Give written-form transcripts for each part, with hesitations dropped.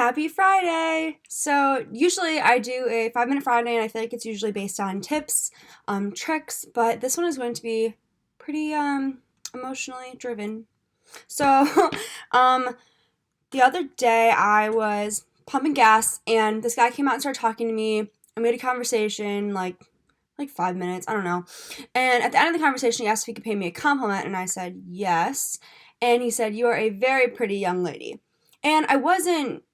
Happy Friday! So usually I do a 5 minute Friday and I feel like it's usually based on tips, tricks, but this one is going to be pretty emotionally driven. So um the other day I was pumping gas and this guy came out and started talking to me. I made a conversation like 5 minutes, I don't know. And at the end of the conversation he asked if he could pay me a compliment and I said yes. And he said, "You are a very pretty young lady." And I wasn't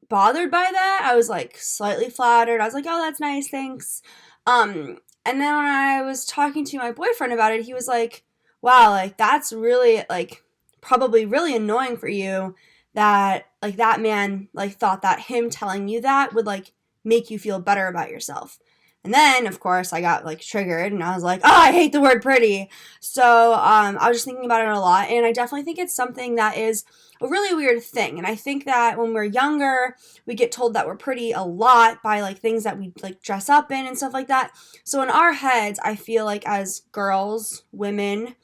bothered by that. I was like slightly flattered. I was like, "Oh, that's nice, thanks." And then when I was talking to my boyfriend about it, he was like, "Wow, like that's really like probably really annoying for you that like that man like thought that him telling you that would like make you feel better about yourself." And then, of course, I got like triggered and I was like, "Oh, I hate the word pretty." So, I was just thinking about it a lot, and I definitely think it's something that is a really weird thing. And I think that when we're younger, we get told that we're pretty a lot by like things that we like dress up in and stuff like that. So in our heads, I feel like as girls, women,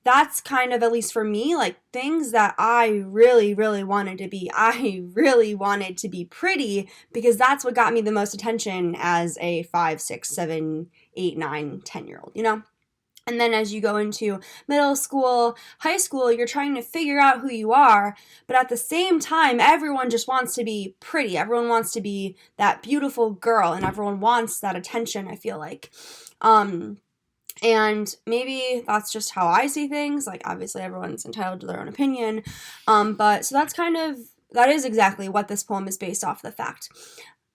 that's kind of, at least for me, like things that I really, really wanted to be. I really wanted to be pretty because that's what got me the most attention as a 5, 6, 7, 8, 9, 10 year old, you know? And then as you go into middle school, high school, you're trying to figure out who you are. But at the same time, everyone just wants to be pretty. Everyone wants to be that beautiful girl, and everyone wants that attention, I feel like. Um, and maybe that's just how I see things. Like, obviously, everyone's entitled to their own opinion. But so that is exactly what this poem is based off the fact.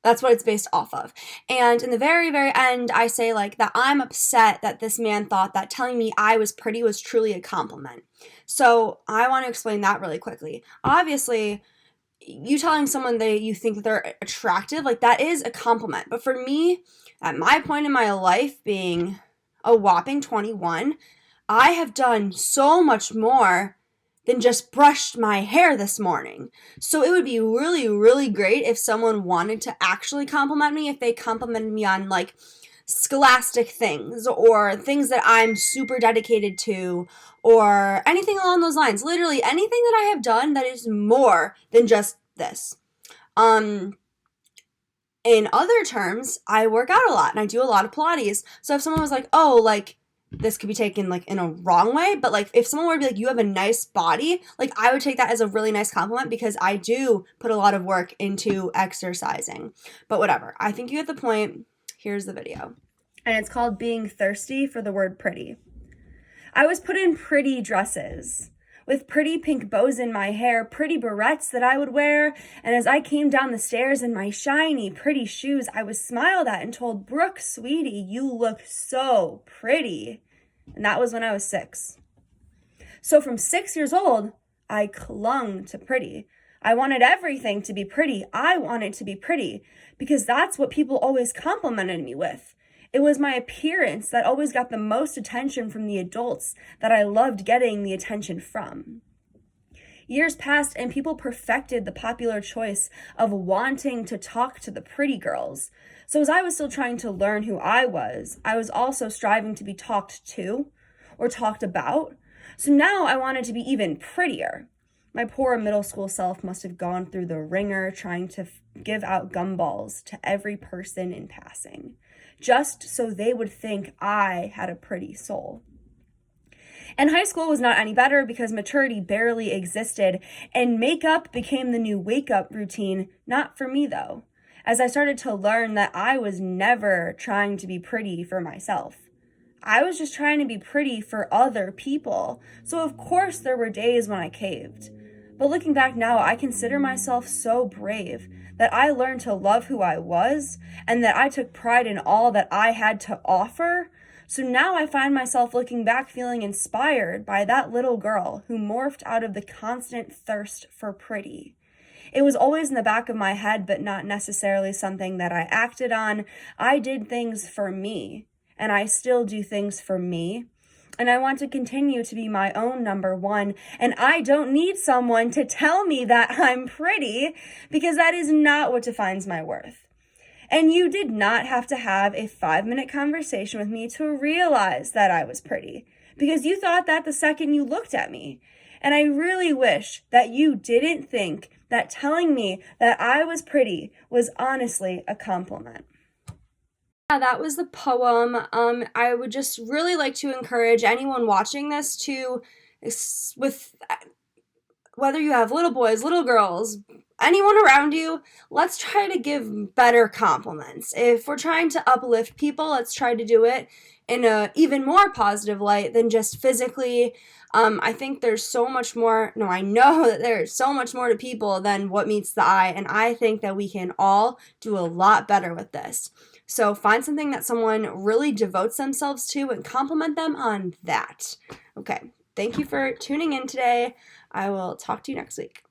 That's what it's based off of. And in the very, very end, I say, like, that I'm upset that this man thought that telling me I was pretty was truly a compliment. So I want to explain that really quickly. Obviously, you telling someone that you think that they're attractive, like, that is a compliment. But for me, at my point in my life, being a whopping 21, I have done so much more than just brushed my hair this morning. So it would be really, really great if someone wanted to actually compliment me, if they complimented me on like scholastic things or things that I'm super dedicated to or anything along those lines. Literally anything that I have done that is more than just this. Um, in other terms, I work out a lot and I do a lot of Pilates. So if someone was like, "Oh, like this could be taken like in a wrong way," but like if someone were to be like, "You have a nice body," like I would take that as a really nice compliment because I do put a lot of work into exercising. But whatever. I think you get the point. Here's the video. And it's called Being Thirsty for the Word Pretty. I was put in pretty dresses with pretty pink bows in my hair, pretty barrettes that I would wear, and as I came down the stairs in my shiny, pretty shoes, I was smiled at and told, "Brooke, sweetie, you look so pretty." And that was when I was 6. So from 6 years old, I clung to pretty. I wanted everything to be pretty. I wanted to be pretty because that's what people always complimented me with. It was my appearance that always got the most attention from the adults that I loved getting the attention from. Years passed and people perfected the popular choice of wanting to talk to the pretty girls. So as I was still trying to learn who I was also striving to be talked to or talked about. So now I wanted to be even prettier. My poor middle school self must have gone through the ringer trying to give out gumballs to every person in passing, just so they would think I had a pretty soul. And high school was not any better because maturity barely existed, and makeup became the new wake-up routine. Not for me, though, as I started to learn that I was never trying to be pretty for myself. I was just trying to be pretty for other people. So of course there were days when I caved. But looking back now, I consider myself so brave that I learned to love who I was and that I took pride in all that I had to offer. So now I find myself looking back feeling inspired by that little girl who morphed out of the constant thirst for pretty. It was always in the back of my head, but not necessarily something that I acted on. I did things for me, and I still do things for me. And I want to continue to be my own number one. And I don't need someone to tell me that I'm pretty, because that is not what defines my worth. And you did not have to have a 5-minute conversation with me to realize that I was pretty, because you thought that the second you looked at me. And I really wish that you didn't think that telling me that I was pretty was honestly a compliment. Yeah, that was the poem. I would just really like to encourage anyone watching this to, with whether you have little boys, little girls, anyone around you, let's try to give better compliments. If we're trying to uplift people, let's try to do it in a even more positive light than just physically. I think there's so much more. No, I know that there's so much more to people than what meets the eye, and I think that we can all do a lot better with this. So find something that someone really devotes themselves to and compliment them on that. Okay, thank you for tuning in today. I will talk to you next week.